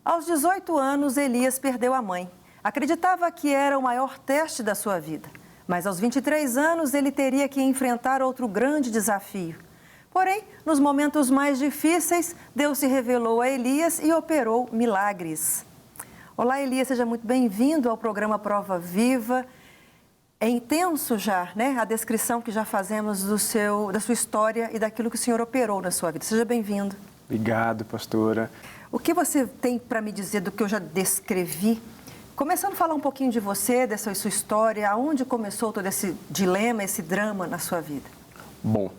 Aos 18 anos, Elias perdeu a mãe. Acreditava que era o maior teste da sua vida. Mas aos 23 anos, ele teria que enfrentar outro grande desafio. Porém, nos momentos mais difíceis, Deus se revelou a Elias e operou milagres. Olá, Elias, seja muito bem-vindo ao programa Prova Viva. É intenso já, né? A descrição que já fazemos da sua história e daquilo que o Senhor operou na sua vida. Seja bem-vindo. Obrigado, pastora. O que você tem para me dizer do que eu já descrevi? Começando a falar um pouquinho de você, dessa sua história, aonde começou todo esse dilema, esse drama na sua vida? Bom,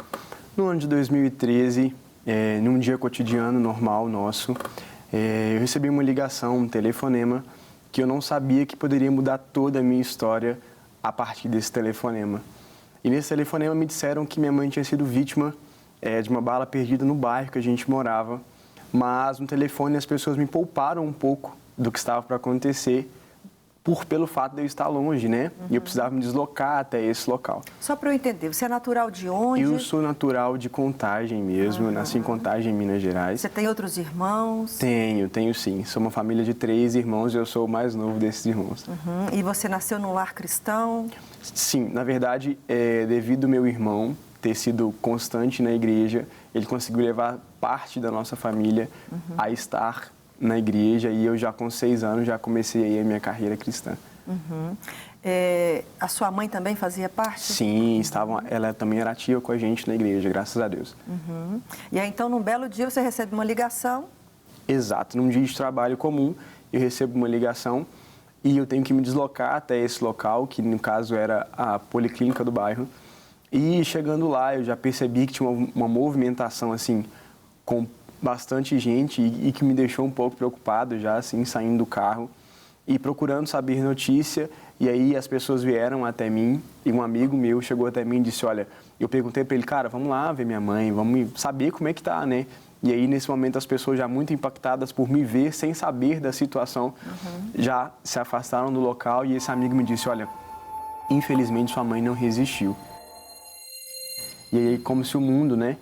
no ano de 2013, num dia cotidiano normal nosso, eu recebi uma ligação, um telefonema, que eu não sabia que poderia mudar toda a minha história a partir desse telefonema. E nesse telefonema me disseram que minha mãe tinha sido vítima de uma bala perdida no bairro que a gente morava, mas no telefone as pessoas me pouparam um pouco do que estava para acontecer, pelo fato de eu estar longe, né? E eu precisava me deslocar até esse local. Só para eu entender, você é natural de onde? Eu sou natural de Contagem mesmo, eu nasci em Contagem, Minas Gerais. Você tem outros irmãos? Tenho sim. Sou uma família de 3 irmãos e eu sou o mais novo desses irmãos. E você nasceu num lar cristão? Sim, na verdade, devido ao meu irmão ter sido constante na igreja, ele conseguiu levar parte da nossa família a estar na igreja e eu já com 6 anos já comecei aí a minha carreira cristã. A sua mãe também fazia parte? Sim, ela também era ativa com a gente na igreja, graças a Deus. E aí então num belo dia você recebe uma ligação? Exato, num dia de trabalho comum eu recebo uma ligação e eu tenho que me deslocar até esse local, que no caso era a policlínica do bairro. E chegando lá eu já percebi que tinha uma movimentação assim com bastante gente e que me deixou um pouco preocupado já, assim, saindo do carro e procurando saber notícia. E aí as pessoas vieram até mim e um amigo meu chegou até mim e disse, olha, eu perguntei para ele, cara, vamos lá ver minha mãe, vamos saber como é que tá, né? E aí, nesse momento, as pessoas já muito impactadas por me ver, sem saber da situação, já se afastaram do local e esse amigo me disse, olha, infelizmente sua mãe não resistiu. E aí, como se o mundo, né,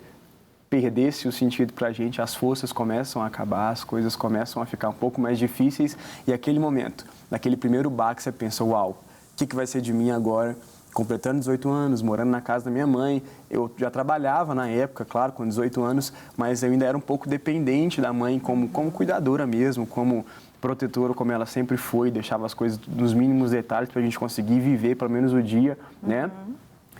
perdesse o sentido pra gente, as forças começam a acabar, as coisas começam a ficar um pouco mais difíceis e aquele momento, naquele primeiro baque, você pensa, uau, o que vai ser de mim agora? Completando 18 anos, morando na casa da minha mãe, eu já trabalhava na época, claro, com 18 anos, mas eu ainda era um pouco dependente da mãe como cuidadora mesmo, como protetora, como ela sempre foi, deixava as coisas nos mínimos detalhes pra gente conseguir viver pelo menos o dia, né?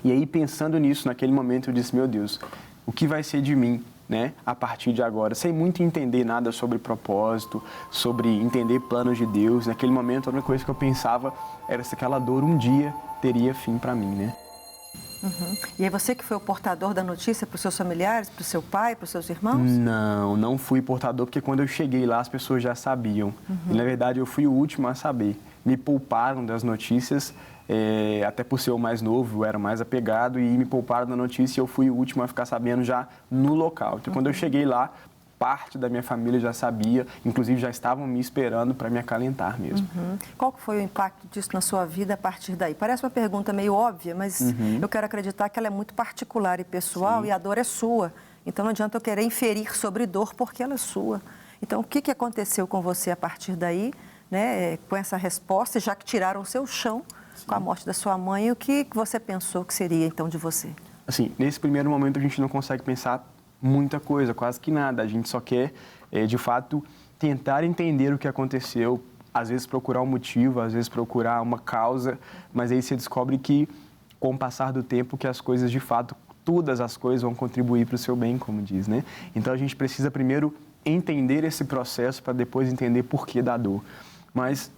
E aí, pensando nisso, naquele momento, eu disse, meu Deus, o que vai ser de mim, né, a partir de agora? Sem muito entender nada sobre propósito, sobre entender planos de Deus. Naquele momento, a única coisa que eu pensava era se aquela dor um dia teria fim para mim, né? E é você que foi o portador da notícia para os seus familiares, para o seu pai, para os seus irmãos? Não fui portador, porque quando eu cheguei lá, as pessoas já sabiam. E, na verdade, eu fui o último a saber. Me pouparam das notícias, até por ser o mais novo, eu era mais apegado, e me pouparam da notícia e eu fui o último a ficar sabendo já no local. Então, quando eu cheguei lá, parte da minha família já sabia, inclusive já estavam me esperando para me acalentar mesmo. Qual foi o impacto disso na sua vida a partir daí? Parece uma pergunta meio óbvia, mas eu quero acreditar que ela é muito particular e pessoal. Sim. E a dor é sua. Então não adianta eu querer inferir sobre dor porque ela é sua. Então o que aconteceu com você a partir daí, né, com essa resposta, já que tiraram o seu chão? Sim. Com a morte da sua mãe, o que você pensou que seria então de você? Assim, nesse primeiro momento a gente não consegue pensar muita coisa, quase que nada. A gente só quer, de fato, tentar entender o que aconteceu, às vezes procurar um motivo, às vezes procurar uma causa, mas aí você descobre que, com o passar do tempo, que as coisas, de fato, todas as coisas vão contribuir para o seu bem, como diz, né? Então, a gente precisa primeiro entender esse processo para depois entender por que da dor. Mas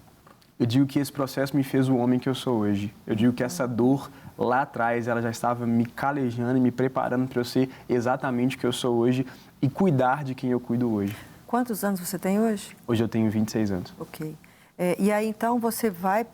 eu digo que esse processo me fez o homem que eu sou hoje. Eu digo que essa dor lá atrás, ela já estava me calejando e me preparando para eu ser exatamente o que eu sou hoje e cuidar de quem eu cuido hoje. Quantos anos você tem hoje? Hoje eu tenho 26 anos. Ok. E aí, então, você vai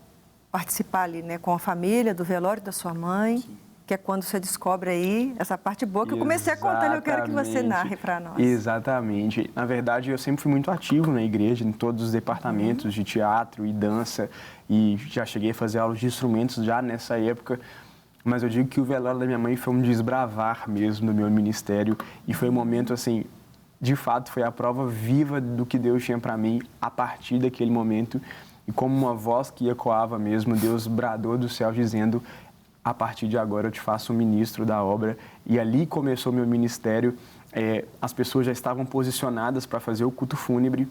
participar ali, né, com a família do velório da sua mãe, sim, que é quando você descobre aí essa parte boa que eu comecei a contar, e eu quero que você narre para nós. Exatamente. Na verdade, eu sempre fui muito ativo na igreja, em todos os departamentos de teatro e dança, e já cheguei a fazer aulas de instrumentos já nessa época. Mas eu digo que o velório da minha mãe foi um desbravar mesmo do meu ministério e foi um momento, assim, de fato, foi a prova viva do que Deus tinha para mim a partir daquele momento. E como uma voz que ecoava mesmo, Deus bradou do céu dizendo: a partir de agora eu te faço um ministro da obra. E ali começou meu ministério. As pessoas já estavam posicionadas para fazer o culto fúnebre.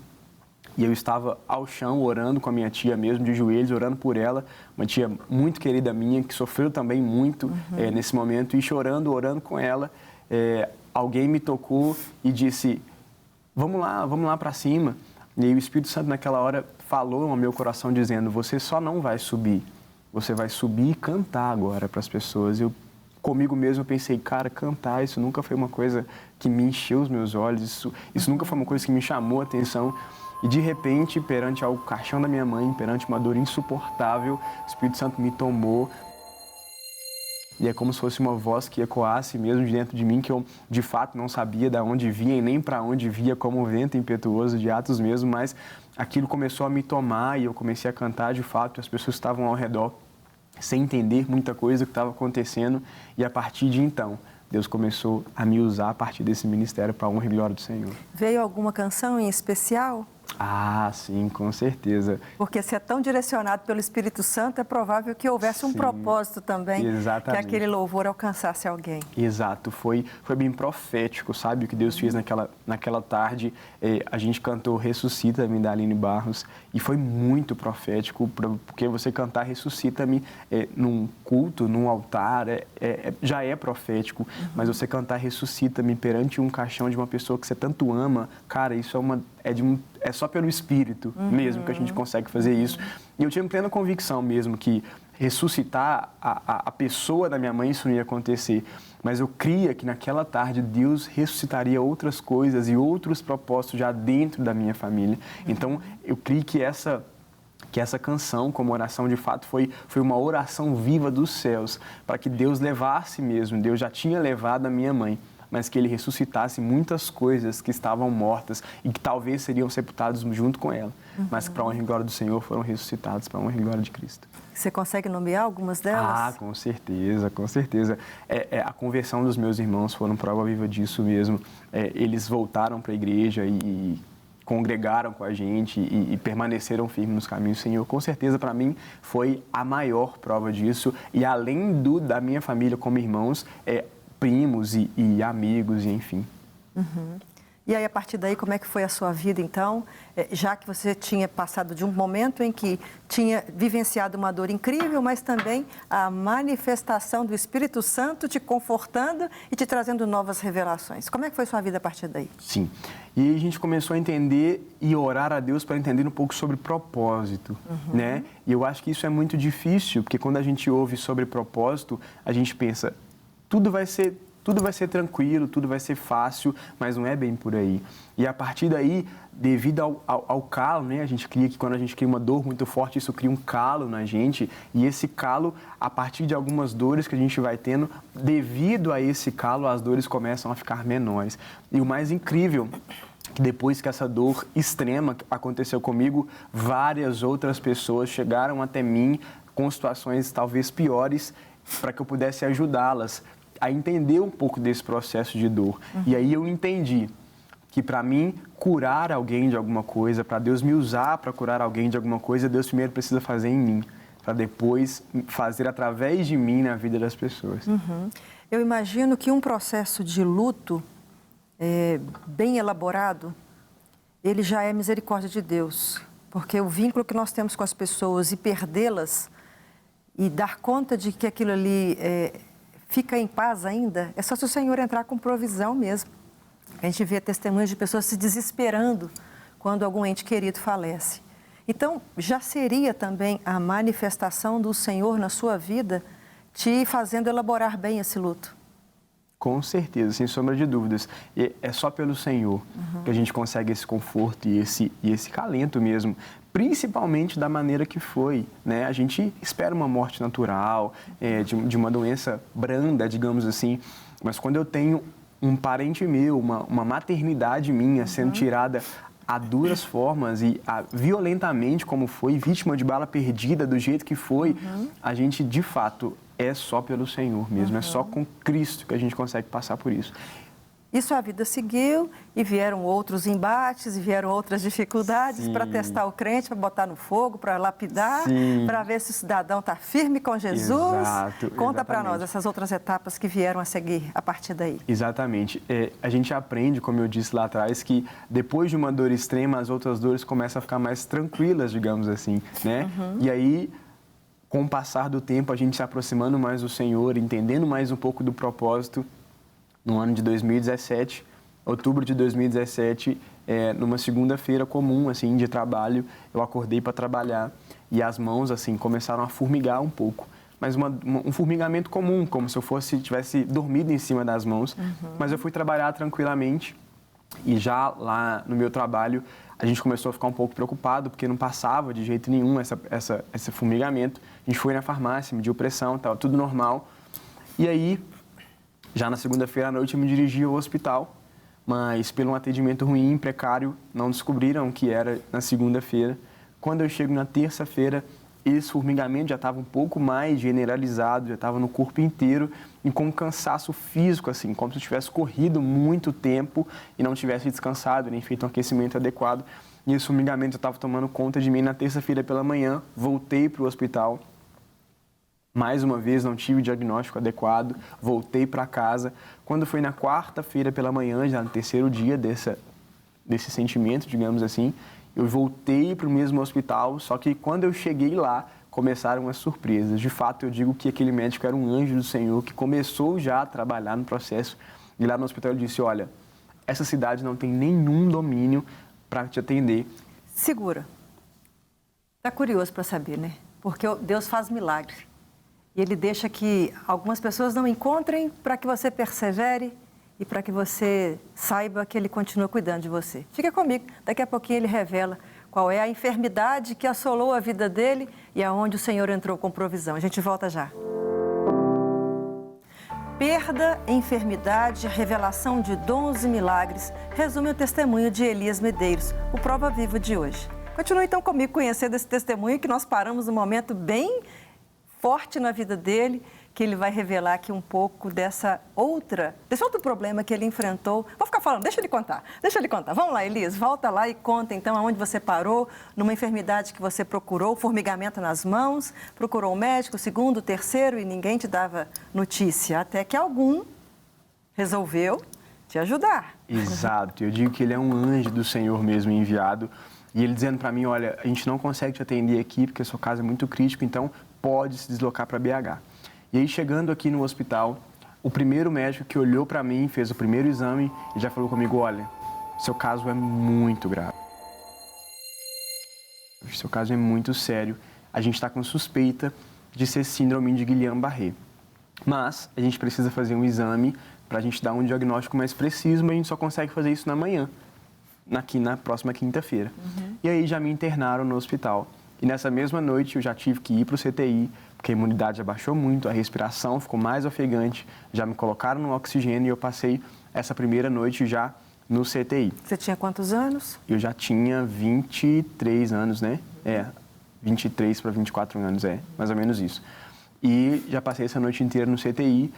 E eu estava ao chão, orando com a minha tia mesmo, de joelhos, orando por ela. Uma tia muito querida minha, que sofreu também muito nesse momento. E chorando, orando com ela, alguém me tocou e disse: vamos lá para cima. E aí o Espírito Santo naquela hora falou ao meu coração dizendo: você só não vai subir, você vai subir e cantar agora para as pessoas. Eu comigo mesmo eu pensei: cara, cantar, isso nunca foi uma coisa que me encheu os meus olhos, isso nunca foi uma coisa que me chamou a atenção. E de repente, perante ao caixão da minha mãe, perante uma dor insuportável, o Espírito Santo me tomou. E é como se fosse uma voz que ecoasse mesmo de dentro de mim, que eu de fato não sabia de onde vinha e nem para onde via, como um vento impetuoso de Atos mesmo, mas aquilo começou a me tomar e eu comecei a cantar de fato, as pessoas estavam ao redor sem entender muita coisa que estava acontecendo, e a partir de então, Deus começou a me usar a partir desse ministério para a honra e glória do Senhor. Veio alguma canção em especial? Ah, sim, com certeza. Porque se é tão direcionado pelo Espírito Santo, é provável que houvesse um propósito também. Exatamente. Que aquele louvor alcançasse alguém. Exato, foi bem profético, sabe? O que Deus fez naquela tarde. A gente cantou Ressuscita-me, da Aline Barros, e foi muito profético, porque você cantar Ressuscita-me num culto, num altar, já é profético, mas você cantar Ressuscita-me perante um caixão de uma pessoa que você tanto ama, cara, isso é só pelo Espírito mesmo que a gente consegue fazer isso. E eu tinha plena convicção mesmo que ressuscitar a pessoa da minha mãe, isso não ia acontecer. Mas eu cria que naquela tarde Deus ressuscitaria outras coisas e outros propósitos já dentro da minha família. Então, eu creio que essa canção, como oração, de fato, foi uma oração viva dos céus, para que Deus levasse mesmo. Deus já tinha levado a minha mãe, mas que Ele ressuscitasse muitas coisas que estavam mortas e que talvez seriam sepultadas junto com ela, mas que para a honra e glória do Senhor foram ressuscitadas para a honra e glória de Cristo. Você consegue nomear algumas delas? Ah, com certeza, com certeza. A conversão dos meus irmãos foram prova viva disso mesmo. Eles voltaram para a igreja e congregaram com a gente e permaneceram firmes nos caminhos do Senhor. Com certeza, para mim, foi a maior prova disso. E além da minha família como irmãos, primos e amigos, e enfim. E aí, a partir daí, como é que foi a sua vida, então? Já que você tinha passado de um momento em que tinha vivenciado uma dor incrível, mas também a manifestação do Espírito Santo te confortando e te trazendo novas revelações. Como é que foi sua vida a partir daí? Sim. E aí a gente começou a entender e orar a Deus para entender um pouco sobre propósito, né? E eu acho que isso é muito difícil, porque quando a gente ouve sobre propósito, a gente pensa: tudo vai ser tranquilo, tudo vai ser fácil, mas não é bem por aí. E a partir daí, devido ao calo, né, a gente cria que quando a gente cria uma dor muito forte, isso cria um calo na gente, e esse calo, a partir de algumas dores que a gente vai tendo, devido a esse calo, as dores começam a ficar menores. E o mais incrível, que depois que essa dor extrema aconteceu comigo, várias outras pessoas chegaram até mim com situações talvez piores, para que eu pudesse ajudá-las a entender um pouco desse processo de dor. E aí eu entendi que para mim curar alguém de alguma coisa, para Deus me usar para curar alguém de alguma coisa, Deus primeiro precisa fazer em mim, para depois fazer através de mim na vida das pessoas. Eu imagino que um processo de luto bem elaborado, ele já é misericórdia de Deus, porque o vínculo que nós temos com as pessoas e perdê-las e dar conta de que aquilo ali fica em paz ainda, é só se o Senhor entrar com provisão mesmo. A gente vê testemunhos de pessoas se desesperando quando algum ente querido falece. Então, já seria também a manifestação do Senhor na sua vida te fazendo elaborar bem esse luto? Com certeza, sem sombra de dúvidas. E é só pelo Senhor que a gente consegue esse conforto e esse calento mesmo, principalmente da maneira que foi, né? A gente espera uma morte natural, de uma doença branda, digamos assim, mas quando eu tenho um parente meu, uma maternidade minha sendo tirada a duras formas e violentamente, como foi, vítima de bala perdida, do jeito que foi, a gente, de fato, é só pelo Senhor mesmo, é só com Cristo que a gente consegue passar por isso. E sua vida seguiu e vieram outros embates, e vieram outras dificuldades para testar o crente, para botar no fogo, para lapidar, para ver se o cidadão está firme com Jesus. Exato, Conta para nós exatamente. essas outras etapas que vieram a seguir a partir daí. Exatamente. A gente aprende, como eu disse lá atrás, que depois de uma dor extrema, as outras dores começam a ficar mais tranquilas, digamos assim, né? E aí, com o passar do tempo, a gente se aproximando mais do Senhor, entendendo mais um pouco do propósito. No ano de 2017, outubro de 2017, numa segunda-feira comum, assim, de trabalho, eu acordei para trabalhar e as mãos, assim, começaram a formigar um pouco. Mas um formigamento comum, como se eu tivesse dormido em cima das mãos. Mas eu fui trabalhar tranquilamente e já lá no meu trabalho, a gente começou a ficar um pouco preocupado, porque não passava de jeito nenhum esse formigamento. A gente foi na farmácia, mediu pressão, estava tudo normal. E aí, já na segunda-feira à noite, eu me dirigi ao hospital, mas pelo um atendimento ruim, precário, não descobriram que era na segunda-feira. Quando eu chego na terça-feira, esse formigamento já estava um pouco mais generalizado, já estava no corpo inteiro e com um cansaço físico, assim, como se eu tivesse corrido muito tempo e não tivesse descansado, nem feito um aquecimento adequado. E esse formigamento estava tomando conta de mim na terça-feira pela manhã, voltei para o hospital. Mais uma vez, não tive o diagnóstico adequado, voltei para casa. Quando foi na quarta-feira pela manhã, já no terceiro dia desse sentimento, digamos assim, eu voltei para o mesmo hospital, só que quando eu cheguei lá, começaram as surpresas. De fato, eu digo que aquele médico era um anjo do Senhor, que começou já a trabalhar no processo. E lá no hospital ele disse, olha, essa cidade não tem nenhum domínio para te atender. Segura. Está curioso para saber, né? Porque Deus faz milagre. E Ele deixa que algumas pessoas não encontrem para que você persevere e para que você saiba que Ele continua cuidando de você. Fica comigo, daqui a pouquinho Ele revela qual é a enfermidade que assolou a vida dele e aonde o Senhor entrou com provisão. A gente volta já. Perda, enfermidade, revelação de dons e milagres, resume o testemunho de Elias Medeiros, o Prova Viva de hoje. Continue então comigo conhecendo esse testemunho que nós paramos num momento bem forte na vida dele, que ele vai revelar aqui um pouco desse outro problema que ele enfrentou. Vou ficar falando, deixa ele contar. Vamos lá, Elias, volta lá e conta então aonde você parou, numa enfermidade que você procurou, formigamento nas mãos, procurou um médico, segundo, terceiro, e ninguém te dava notícia, até que algum resolveu te ajudar. Exato, eu digo que ele é um anjo do Senhor mesmo enviado, e ele dizendo para mim, olha, a gente não consegue te atender aqui porque o seu caso é muito crítico, então pode se deslocar para BH. E aí, chegando aqui no hospital, o primeiro médico que olhou para mim, fez o primeiro exame e já falou comigo, olha, seu caso é muito grave. Seu caso é muito sério. A gente está com suspeita de ser síndrome de Guillain-Barré. Mas a gente precisa fazer um exame para a gente dar um diagnóstico mais preciso, mas a gente só consegue fazer isso na manhã, aqui na próxima quinta-feira. E aí já me internaram no hospital. E nessa mesma noite eu já tive que ir para o CTI, porque a imunidade abaixou muito, a respiração ficou mais ofegante, já me colocaram no oxigênio e eu passei essa primeira noite já no CTI. Você tinha quantos anos? Eu já tinha 23 anos, né? 23 para 24 anos, mais ou menos isso. E já passei essa noite inteira no CTI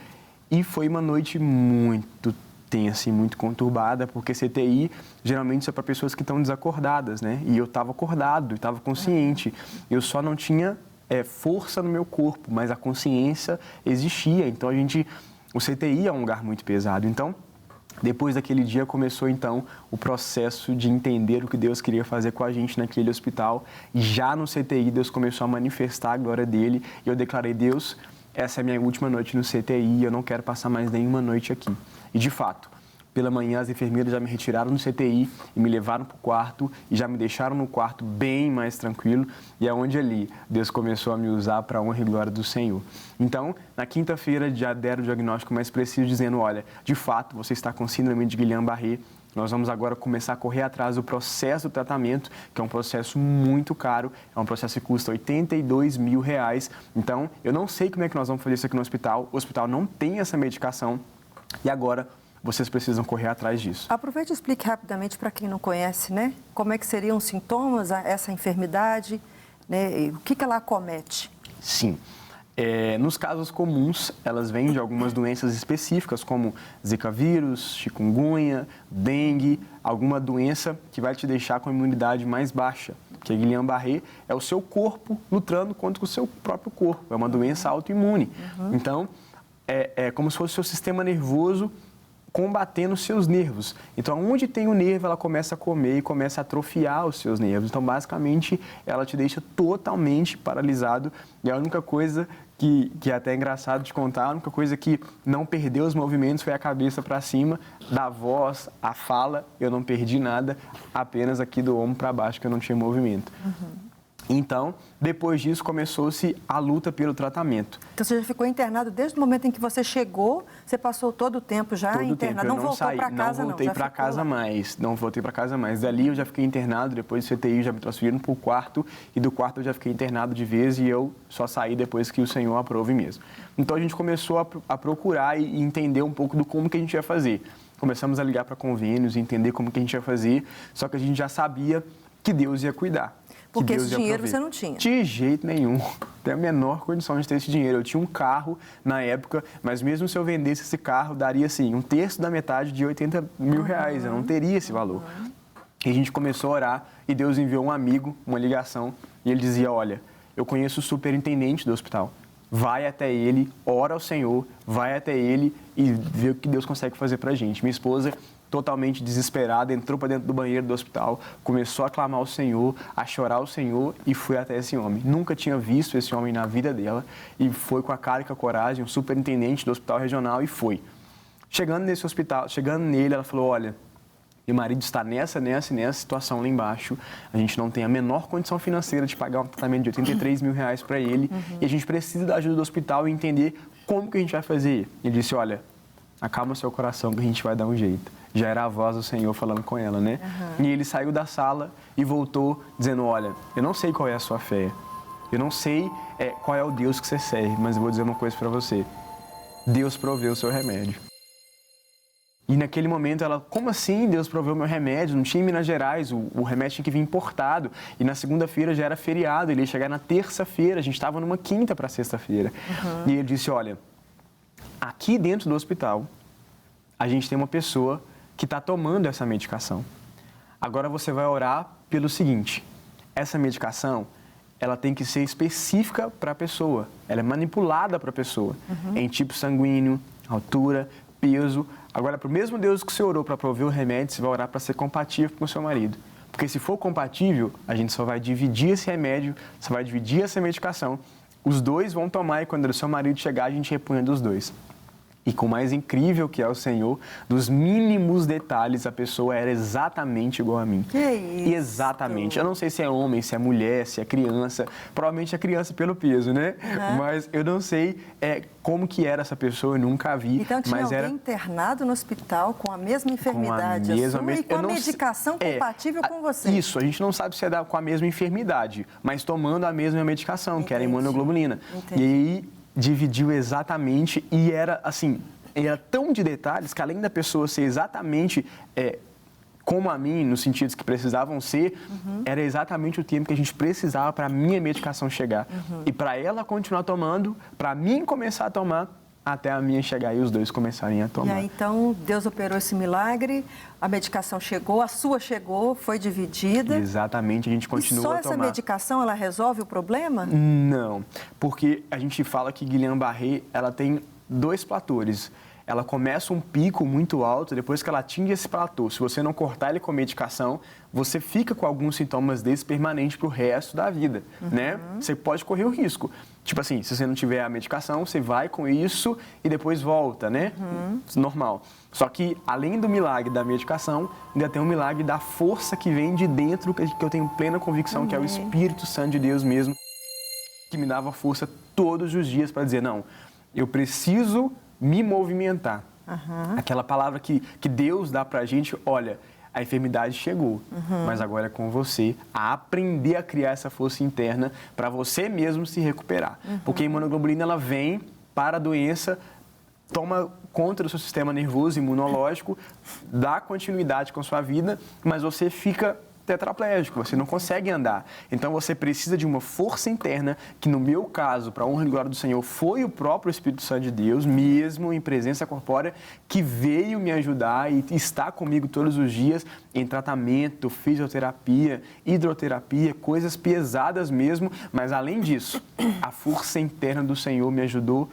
e foi uma noite muito tensa e muito conturbada, porque CTI geralmente é para pessoas que estão desacordadas, né? E eu estava acordado, estava consciente. Eu só não tinha força no meu corpo, mas a consciência existia. Então o CTI é um lugar muito pesado. Então, depois daquele dia começou então o processo de entender o que Deus queria fazer com a gente naquele hospital. E já no CTI Deus começou a manifestar a glória dele. E eu declarei, Deus, essa é a minha última noite no CTI, eu não quero passar mais nenhuma noite aqui. E de fato, pela manhã as enfermeiras já me retiraram do CTI e me levaram para o quarto e já me deixaram no quarto bem mais tranquilo. E é onde ali Deus começou a me usar para a honra e glória do Senhor. Então, na quinta-feira já deram o diagnóstico mais preciso, dizendo, olha, de fato você está com síndrome de Guillain-Barré. Nós vamos agora começar a correr atrás do processo do tratamento, que é um processo muito caro, é um processo que custa R$82 mil. Então, eu não sei como é que nós vamos fazer isso aqui no hospital, o hospital não tem essa medicação e agora vocês precisam correr atrás disso. Aproveite e explique rapidamente para quem não conhece, né? Como é que seriam os sintomas, essa enfermidade, né? E o que ela acomete? Sim. Nos casos comuns, elas vêm de algumas doenças específicas, como Zika vírus, chikungunya, dengue, alguma doença que vai te deixar com a imunidade mais baixa. Porque Guillain-Barré é o seu corpo lutando contra o seu próprio corpo, é uma doença autoimune. Então, é como se fosse o seu sistema nervoso combatendo os seus nervos. Então, onde tem o nervo, ela começa a comer e começa a atrofiar os seus nervos. Então, basicamente, ela te deixa totalmente paralisado. E a única coisa que é até engraçado de contar, a única coisa que não perdeu os movimentos foi a cabeça para cima, da voz, a fala, eu não perdi nada, apenas aqui do ombro para baixo que eu não tinha movimento. Então, depois disso, começou-se a luta pelo tratamento. Então, você já ficou internado desde o momento em que você chegou, você passou todo o tempo já todo internado, tempo. não voltou para casa, não voltei para casa mais, não voltei para casa mais. Dali eu já fiquei internado, depois do CTI já me transferiram para o quarto, e do quarto eu já fiquei internado de vez e eu só saí depois que o Senhor aprove mesmo. Então, a gente começou a procurar e entender um pouco do como que a gente ia fazer. Começamos a ligar para convênios e entender como que a gente ia fazer, só que a gente já sabia que Deus ia cuidar. Porque esse dinheiro você não tinha? De jeito nenhum. Tem a menor condição de ter esse dinheiro. Eu tinha um carro na época, mas mesmo se eu vendesse esse carro, daria assim, um terço da metade de 80 mil reais. Eu não teria esse valor. E a gente começou a orar e Deus enviou um amigo, uma ligação, e ele dizia, olha, eu conheço o superintendente do hospital. Vai até ele, ora ao Senhor, vai até ele e vê o que Deus consegue fazer pra gente. Minha esposa, totalmente desesperada, entrou para dentro do banheiro do hospital, começou a clamar ao Senhor, a chorar ao Senhor e foi até esse homem. Nunca tinha visto esse homem na vida dela e foi com a cara e com a coragem, o superintendente do hospital regional, e foi. Chegando nesse hospital, chegando nele, ela falou, olha, meu marido está nessa situação lá embaixo, a gente não tem a menor condição financeira de pagar um tratamento de 83 mil reais para ele e a gente precisa da ajuda do hospital e entender como que a gente vai fazer. Ele disse, olha, acalma seu coração que a gente vai dar um jeito. Já era a voz do Senhor falando com ela, né? E ele saiu da sala e voltou dizendo, olha, eu não sei qual é a sua fé, eu não sei qual é o Deus que você serve, mas eu vou dizer uma coisa para você. Deus proveu o seu remédio. E naquele momento ela, como assim Deus proveu o meu remédio? Não tinha em Minas Gerais, o remédio tinha que vir importado. E na segunda-feira já era feriado, ele ia chegar na terça-feira, a gente estava numa quinta para sexta-feira. E ele disse, olha, aqui dentro do hospital, a gente tem uma pessoa que está tomando essa medicação. Agora você vai orar pelo seguinte, essa medicação, ela tem que ser específica para a pessoa, ela é manipulada para a pessoa, em tipo sanguíneo, altura, peso. Agora, para o mesmo Deus que você orou para prover o remédio, você vai orar para ser compatível com o seu marido. Porque se for compatível, a gente só vai dividir esse remédio, só vai dividir essa medicação, os dois vão tomar e quando o seu marido chegar, a gente repunha dos dois. E com o mais incrível que é o Senhor, dos mínimos detalhes, a pessoa era exatamente igual a mim. Que isso? Exatamente. Eu não sei se é homem, se é mulher, se é criança. Provavelmente é criança pelo peso, né? Mas eu não sei como que era essa pessoa, eu nunca vi. Então tinha alguém internado no hospital com a mesma enfermidade e com a medicação compatível com você. Isso, a gente não sabe se é com a mesma enfermidade, mas tomando a mesma medicação, que era a imunoglobulina. E aí dividiu exatamente e era assim, era tão de detalhes que além da pessoa ser exatamente como a mim, nos sentidos que precisavam ser, era exatamente o tempo que a gente precisava para a minha medicação chegar. E para ela continuar tomando, para mim começar a tomar, até a minha chegar e os dois começarem a tomar. E aí, então, Deus operou esse milagre, a medicação chegou, a sua chegou, foi dividida. Exatamente, a gente continua a tomar. E só essa medicação, ela resolve o problema? Não, porque a gente fala que Guillain-Barré, ela tem dois platores. Ela começa um pico muito alto, depois que ela atinge esse platô, se você não cortar ele com medicação, você fica com alguns sintomas desses permanentes para o resto da vida, né? Você pode correr o risco. Tipo assim, se você não tiver a medicação, você vai com isso e depois volta, né? Normal. Só que, além do milagre da medicação, ainda tem um milagre da força que vem de dentro, que eu tenho plena convicção que é o Espírito Santo de Deus mesmo, que me dava força todos os dias para dizer, não, eu preciso me movimentar. Aquela palavra que Deus dá pra gente, olha, a enfermidade chegou, mas agora é com você a aprender a criar essa força interna para você mesmo se recuperar. Porque a imunoglobulina, ela vem para a doença, toma conta do seu sistema nervoso, imunológico, dá continuidade com a sua vida, mas você fica tetraplégico, você não consegue andar. Então você precisa de uma força interna, que no meu caso, para a honra e glória do Senhor, foi o próprio Espírito Santo de Deus, mesmo em presença corpórea, que veio me ajudar e está comigo todos os dias em tratamento, fisioterapia, hidroterapia, coisas pesadas mesmo, mas além disso, a força interna do Senhor me ajudou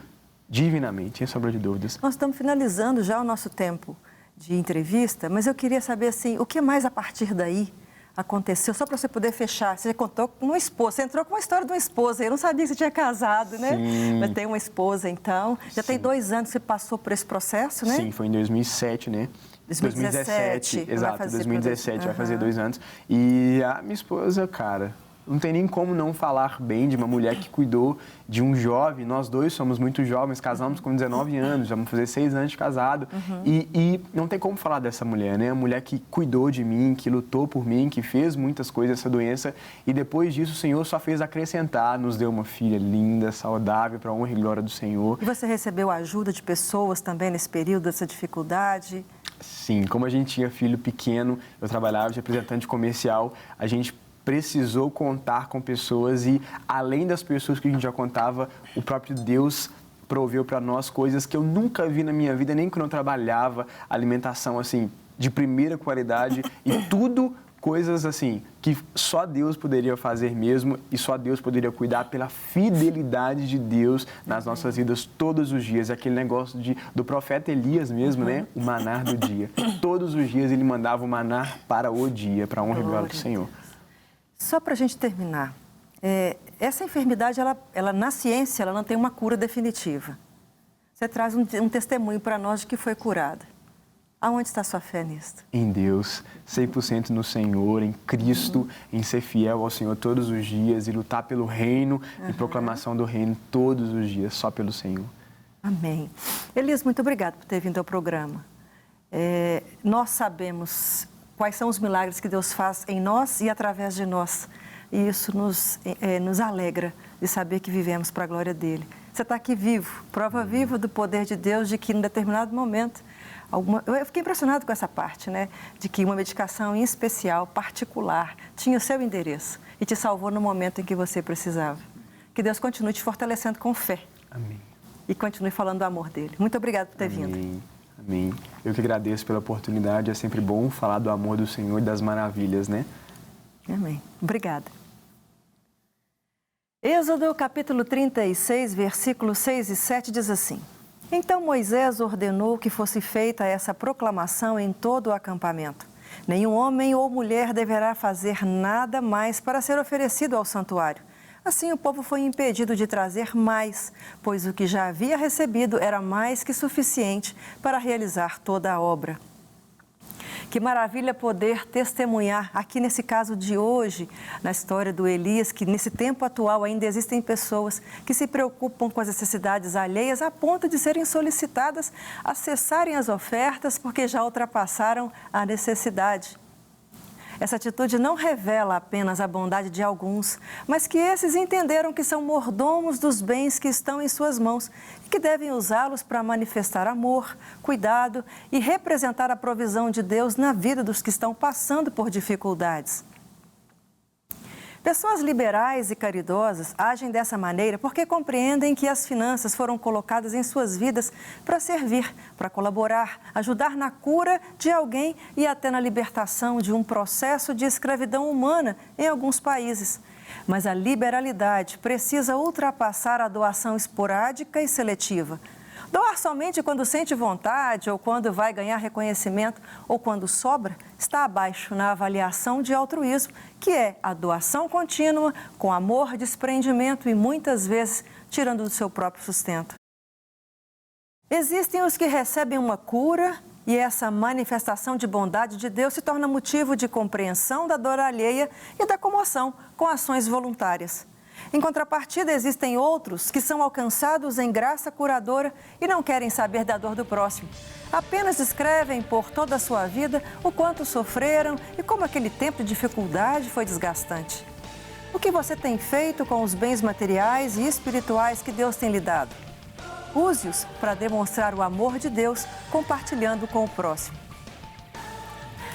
divinamente, sem sombra de dúvidas. Nós estamos finalizando já o nosso tempo de entrevista, mas eu queria saber assim, o que mais a partir daí aconteceu, só para você poder fechar. Você contou com uma esposa, você entrou com uma história de uma esposa, eu não sabia que você tinha casado, né? Sim. Mas tem uma esposa, então. Já tem 2 anos que você passou por esse processo, né? Sim, foi em 2007, né? 2017, exato, 2017, vai fazer 2 anos. E a minha esposa, cara, não tem nem como não falar bem de uma mulher que cuidou de um jovem. Nós dois somos muito jovens, casamos com 19 anos, já vamos fazer 6 anos de casado. E não tem como falar dessa mulher, né? A mulher que cuidou de mim, que lutou por mim, que fez muitas coisas essa doença. E depois disso, o Senhor só fez acrescentar, nos deu uma filha linda, saudável, para a honra e glória do Senhor. E você recebeu a ajuda de pessoas também nesse período, dessa dificuldade? Sim, como a gente tinha filho pequeno, eu trabalhava de representante comercial, a gente precisou contar com pessoas e, além das pessoas que a gente já contava, o próprio Deus proveu para nós coisas que eu nunca vi na minha vida, nem quando eu trabalhava, alimentação assim de primeira qualidade e tudo coisas assim que só Deus poderia fazer mesmo e só Deus poderia cuidar pela fidelidade de Deus nas nossas vidas todos os dias. Aquele negócio do profeta Elias mesmo, né? O maná do dia. Todos os dias ele mandava o maná para o dia, para a honra e glória do Senhor. Só para a gente terminar, essa enfermidade, ela na ciência, ela não tem uma cura definitiva. Você traz um testemunho para nós de que foi curada. Aonde está a sua fé nisto? Em Deus, 100% no Senhor, em Cristo, em ser fiel ao Senhor todos os dias e lutar pelo reino, em proclamação do reino todos os dias, só pelo Senhor. Amém. Elias, muito obrigada por ter vindo ao programa. Nós sabemos quais são os milagres que Deus faz em nós e através de nós. E isso nos alegra de saber que vivemos para a glória dEle. Você está aqui vivo, prova viva do poder de Deus, de que em determinado momento, eu fiquei impressionado com essa parte, né? De que uma medicação em especial, particular, tinha o seu endereço e te salvou no momento em que você precisava. Que Deus continue te fortalecendo com fé. Amém. E continue falando do amor dEle. Muito obrigada por ter vindo. Amém. Eu que agradeço pela oportunidade. É sempre bom falar do amor do Senhor e das maravilhas, né? Amém. Obrigada. Êxodo capítulo 36, versículos 6 e 7 diz assim: Então Moisés ordenou que fosse feita essa proclamação em todo o acampamento. Nenhum homem ou mulher deverá fazer nada mais para ser oferecido ao santuário. Assim, o povo foi impedido de trazer mais, pois o que já havia recebido era mais que suficiente para realizar toda a obra. Que maravilha poder testemunhar aqui nesse caso de hoje, na história do Elias, que nesse tempo atual ainda existem pessoas que se preocupam com as necessidades alheias a ponto de serem solicitadas a cessarem as ofertas porque já ultrapassaram a necessidade. Essa atitude não revela apenas a bondade de alguns, mas que esses entenderam que são mordomos dos bens que estão em suas mãos e que devem usá-los para manifestar amor, cuidado e representar a provisão de Deus na vida dos que estão passando por dificuldades. Pessoas liberais e caridosas agem dessa maneira porque compreendem que as finanças foram colocadas em suas vidas para servir, para colaborar, ajudar na cura de alguém e até na libertação de um processo de escravidão humana em alguns países. Mas a liberalidade precisa ultrapassar a doação esporádica e seletiva. Doar somente quando sente vontade ou quando vai ganhar reconhecimento ou quando sobra está abaixo na avaliação de altruísmo, que é a doação contínua, com amor, desprendimento e muitas vezes tirando do seu próprio sustento. Existem os que recebem uma cura e essa manifestação de bondade de Deus se torna motivo de compreensão da dor alheia e da comoção com ações voluntárias. Em contrapartida, existem outros que são alcançados em graça curadora e não querem saber da dor do próximo. Apenas descrevem por toda a sua vida o quanto sofreram e como aquele tempo de dificuldade foi desgastante. O que você tem feito com os bens materiais e espirituais que Deus tem lhe dado? Use-os para demonstrar o amor de Deus, compartilhando com o próximo.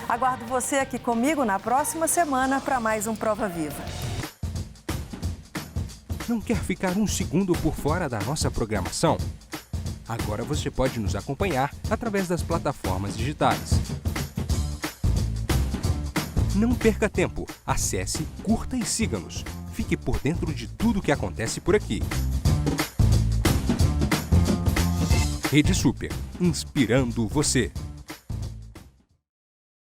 Aguardo você aqui comigo na próxima semana para mais um Prova Viva. Não quer ficar um segundo por fora da nossa programação? Agora você pode nos acompanhar através das plataformas digitais. Não perca tempo. Acesse, curta e siga-nos. Fique por dentro de tudo o que acontece por aqui. Rede Super, inspirando você.